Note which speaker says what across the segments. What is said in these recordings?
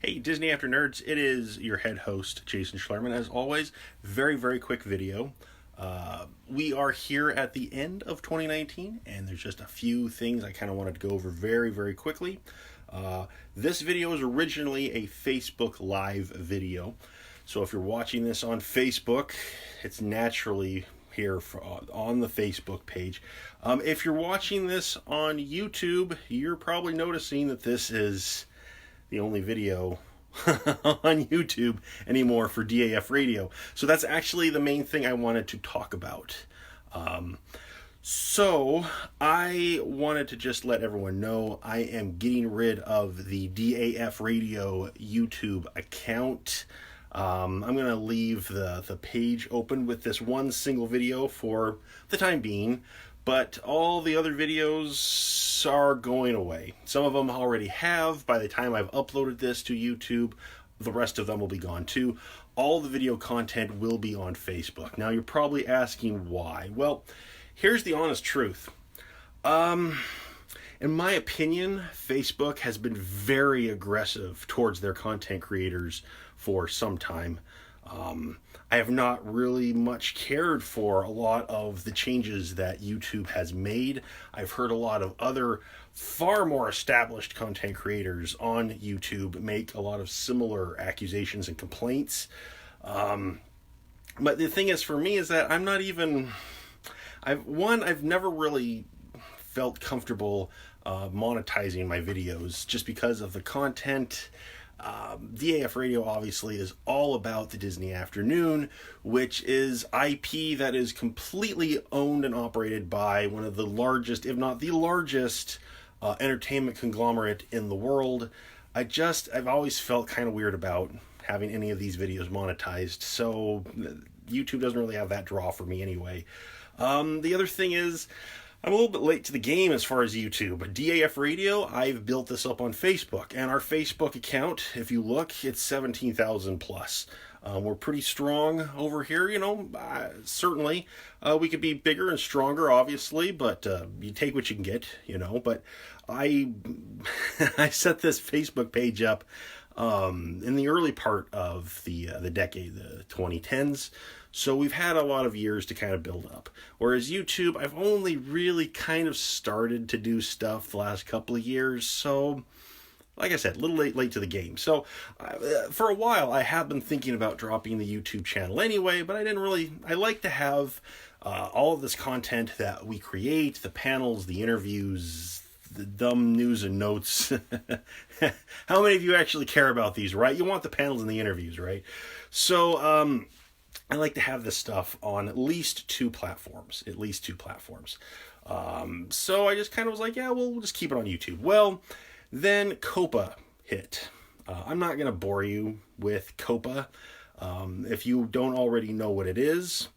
Speaker 1: Hey, Disney After Nerds, it is your head host, Jason Schlerman. As always, very, very quick video. We are here at the end of 2019, and there's just a few things I kind of wanted to go over very, very quickly. This video is originally a Facebook Live video, so if you're watching this on Facebook, it's naturally here on the Facebook page. If you're watching this on YouTube, you're probably noticing that this is the only video on YouTube anymore for DAF radio. So that's actually the main thing I wanted to talk about. So I wanted to just let everyone know I am getting rid of the DAF radio YouTube account. I'm going to leave the page open with this one single video for the time being, but all the other videos are going away. Some of them already have. By the time I've uploaded this to YouTube, the rest of them will be gone too. All the video content will be on Facebook. Now you're probably asking why. Well, here's the honest truth. In my opinion, Facebook has been very aggressive towards their content creators for some time. I have not really much cared for a lot of the changes that YouTube has made. I've heard a lot of other far more established content creators on YouTube make a lot of similar accusations and complaints. But the thing is for me is that I'm not even... I've never really felt comfortable monetizing my videos just because of the content. DAF Radio obviously is all about the Disney Afternoon, which is IP that is completely owned and operated by one of the largest, if not the largest, entertainment conglomerate in the world. I've always felt kind of weird about having any of these videos monetized, so YouTube doesn't really have that draw for me anyway. The other thing is, I'm a little bit late to the game as far as YouTube. DAF Radio, I've built this up on Facebook, and our Facebook account, if you look, it's 17,000 plus. We're pretty strong over here, certainly. We could be bigger and stronger, obviously, but you take what you can get, But I set this Facebook page up in the early part of the decade, the 2010s. So we've had a lot of years to kind of build up. Whereas YouTube, I've only really kind of started to do stuff the last couple of years. So, like I said, a little late to the game. So, for a while, I have been thinking about dropping the YouTube channel anyway, but I like to have all of this content that we create, the panels, the interviews, the dumb news and notes. How many of you actually care about these, right? You want the panels and the interviews, right? So, I like to have this stuff on at least two platforms. So I just kind of was like, yeah, we'll just keep it on YouTube. Well, then COPA hit. I'm not going to bore you with COPA. If you don't already know what it is,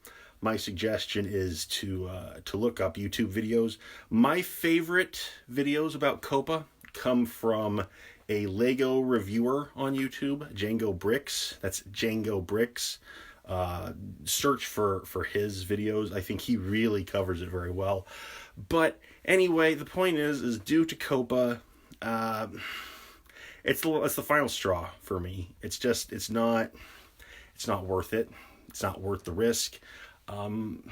Speaker 1: my suggestion is to look up YouTube videos. My favorite videos about COPA come from a Lego reviewer on YouTube, Django Bricks. That's Django Bricks. Search for his videos. I think he really covers it very well. But anyway, the point is due to COPA, it's the final straw for me. It's not worth it. It's not worth the risk. While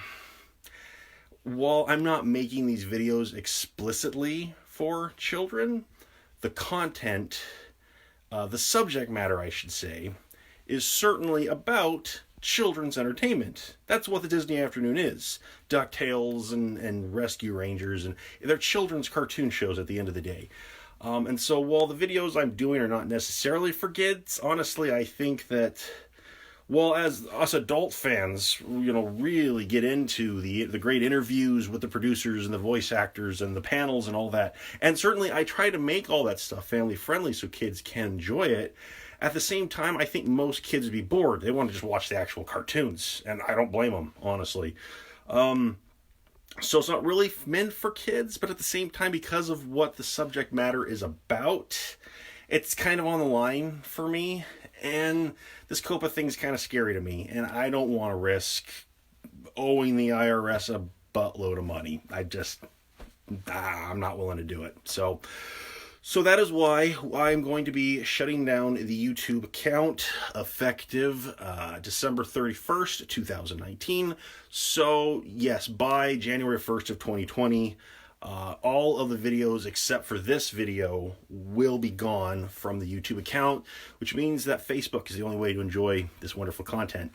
Speaker 1: I'm not making these videos explicitly for children, the content, the subject matter, I should say, is certainly about children's entertainment. That's what the Disney Afternoon is. DuckTales and Rescue Rangers, and they're children's cartoon shows at the end of the day. And so while the videos I'm doing are not necessarily for kids, honestly, I think that, well, as us adult fans, really get into the great interviews with the producers and the voice actors and the panels and all that. And certainly I try to make all that stuff family friendly so kids can enjoy it. At the same time, I think most kids would be bored. They want to just watch the actual cartoons, and I don't blame them, honestly. So it's not really meant for kids, but at the same time, because of what the subject matter is about, it's kind of on the line for me, and this COPA thing's kind of scary to me, and I don't want to risk owing the IRS a buttload of money. I'm not willing to do it. So So that is why I'm going to be shutting down the YouTube account effective December 31st, 2019. So yes, by January 1st of 2020, all of the videos except for this video will be gone from the YouTube account, which means that Facebook is the only way to enjoy this wonderful content.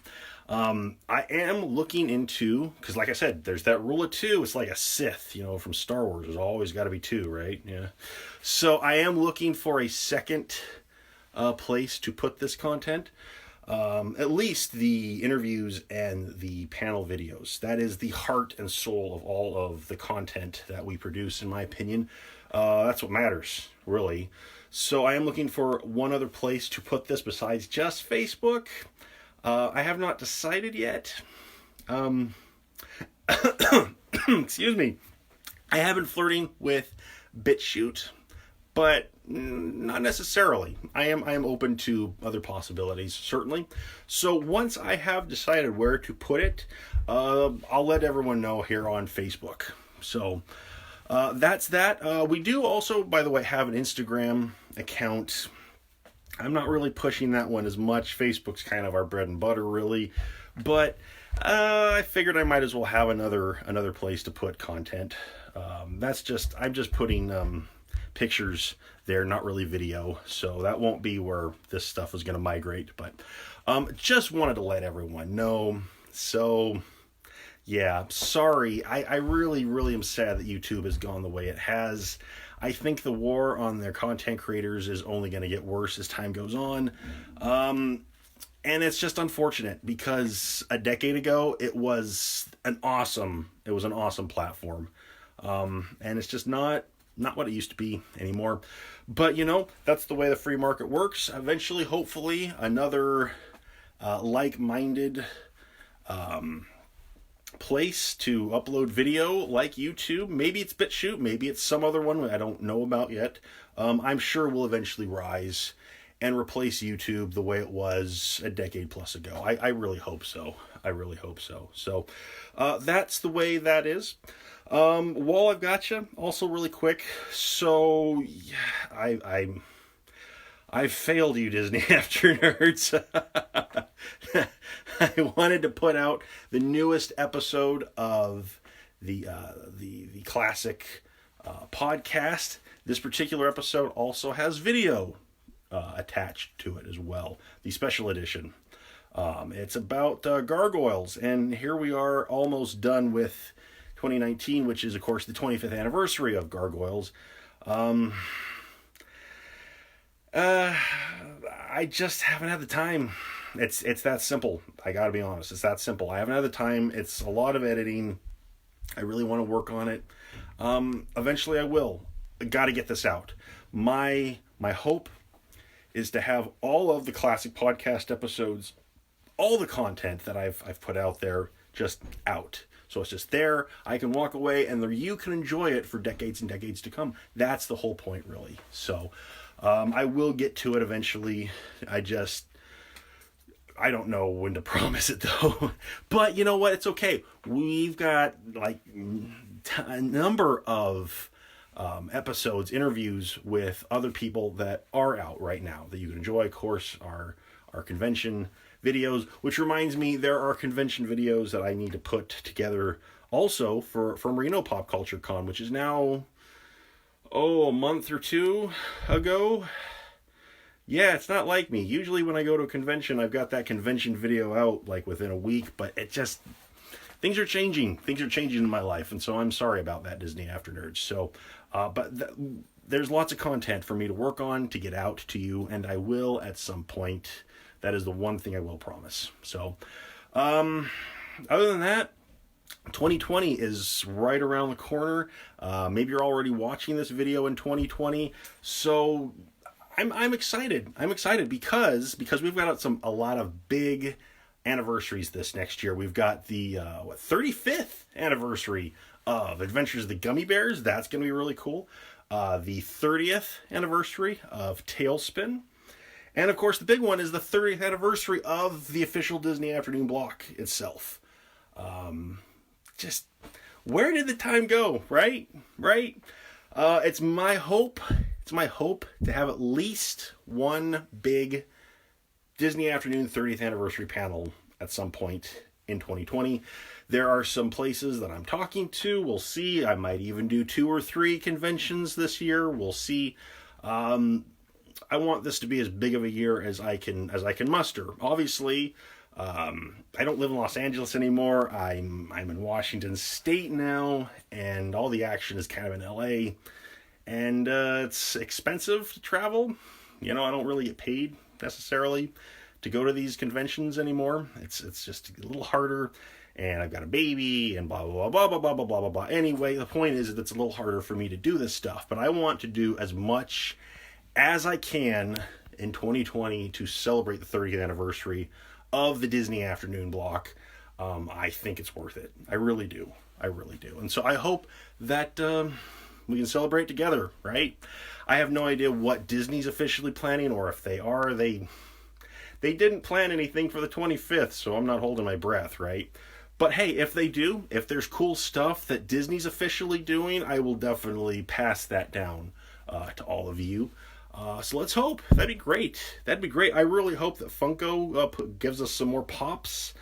Speaker 1: I am looking into, because like I said, there's that rule of two. It's like a Sith, from Star Wars. There's always got to be two, right? Yeah. So I am looking for a second place to put this content. At least the interviews and the panel videos. That is the heart and soul of all of the content that we produce, in my opinion. That's what matters, really. So I am looking for one other place to put this besides just Facebook. I have not decided yet. Excuse me. I have been flirting with BitChute, but not necessarily. I am open to other possibilities, certainly. So once I have decided where to put it, I'll let everyone know here on Facebook. So that's that. We do also, by the way, have an Instagram account. I'm not really pushing that one as much. Facebook's kind of our bread and butter, really. But I figured I might as well have another place to put content. I'm just putting pictures there, not really video. So that won't be where this stuff is going to migrate. But just wanted to let everyone know. So yeah, sorry. I really, really am sad that YouTube has gone the way it has. I think the war on their content creators is only going to get worse as time goes on. And it's just unfortunate because a decade ago it was an awesome platform. And it's just not what it used to be anymore. But that's the way the free market works. Eventually, hopefully, another like-minded place to upload video like YouTube. Maybe it's BitChute, maybe it's some other one I don't know about yet. I'm sure will eventually rise and replace YouTube the way it was a decade plus ago. I really hope so. So that's the way that is. While I've got you, also really quick. So yeah, I failed you, Disney After Nerds. I wanted to put out the newest episode of the classic podcast. This particular episode also has video attached to it as well. The special edition. It's about gargoyles, and here we are, almost done with 2019, which is of course the 25th anniversary of gargoyles. I just haven't had the time. It's that simple. I gotta be honest. It's that simple. I haven't had the time. It's a lot of editing. I really want to work on it. Eventually I will. I gotta get this out. My hope is to have all of the classic podcast episodes, all the content that I've put out there, just out. So it's just there. I can walk away and you can enjoy it for decades and decades to come. That's the whole point, really. So I will get to it eventually. I don't know when to promise it though. But you know what? It's okay. We've got like a number of episodes, interviews with other people that are out right now that you can enjoy. Of course, our convention videos, which reminds me, there are convention videos that I need to put together also from Reno Pop Culture Con, which is now a month or two ago. Yeah, it's not like me. Usually when I go to a convention, I've got that convention video out like within a week, but things are changing. Things are changing in my life, and so I'm sorry about that, Disney After Nerds. So, there's lots of content for me to work on, to get out to you, and I will at some point. That is the one thing I will promise. So, other than that, 2020 is right around the corner. Maybe you're already watching this video in 2020. So I'm excited. I'm excited because we've got a lot of big anniversaries this next year. We've got the 35th anniversary of Adventures of the Gummy Bears. That's going to be really cool. The 30th anniversary of Tailspin. And of course, the big one is the 30th anniversary of the official Disney Afternoon block itself. Just where did the time go, right? It's my hope it's my hope to have at least one big Disney Afternoon 30th anniversary panel at some point in 2020. There are some places that I'm talking to. We'll see. I might even do 2 or 3 conventions this year. We'll see. I want this to be as big of a year as I can muster. Obviously, I don't live in Los Angeles anymore. I'm in Washington State now, and all the action is kind of in LA. And it's expensive to travel. You know, I don't really get paid necessarily to go to these conventions anymore. It's just a little harder. And I've got a baby and blah, blah, blah, blah, blah, blah, blah, blah, blah. Anyway, the point is that it's a little harder for me to do this stuff. But I want to do as much as I can in 2020 to celebrate the 30th anniversary of the Disney Afternoon block. I think it's worth it. I really do. I really do. And so I hope that we can celebrate together, right? I have no idea what Disney's officially planning, or if they are. They didn't plan anything for the 25th, so I'm not holding my breath, right? But hey, if they do, if there's cool stuff that Disney's officially doing, I will definitely pass that down to all of you. So let's hope. That'd be great. That'd be great. I really hope that Funko gives us some more pops.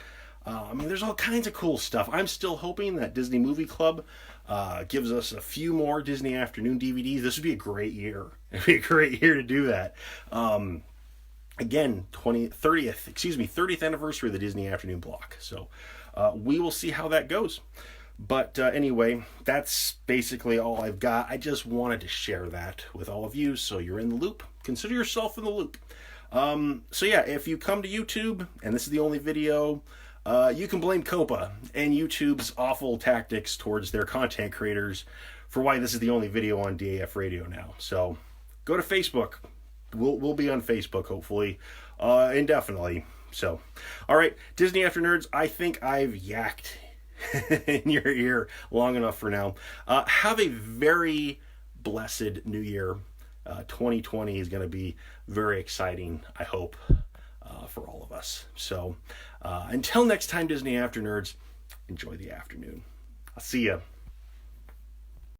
Speaker 1: I mean, there's all kinds of cool stuff. I'm still hoping that Disney Movie Club gives us a few more Disney Afternoon DVDs. This would be a great year. It'd be a great year to do that. Again, 30th anniversary of the Disney Afternoon block. So we will see how that goes. But anyway, that's basically all I've got. I just wanted to share that with all of you so you're in the loop. Consider yourself in the loop. So yeah, if you come to YouTube and this is the only video, you can blame Copa and YouTube's awful tactics towards their content creators for why this is the only video on DAF Radio now. So go to Facebook. We'll be on Facebook, hopefully, indefinitely. So, all right, Disney After Nerds, I think I've yacked in your ear long enough for now. Have a very blessed new year. 2020 is going to be very exciting, I hope, for all of us. So, until next time, Disney After Nerds, enjoy the afternoon. I'll see ya.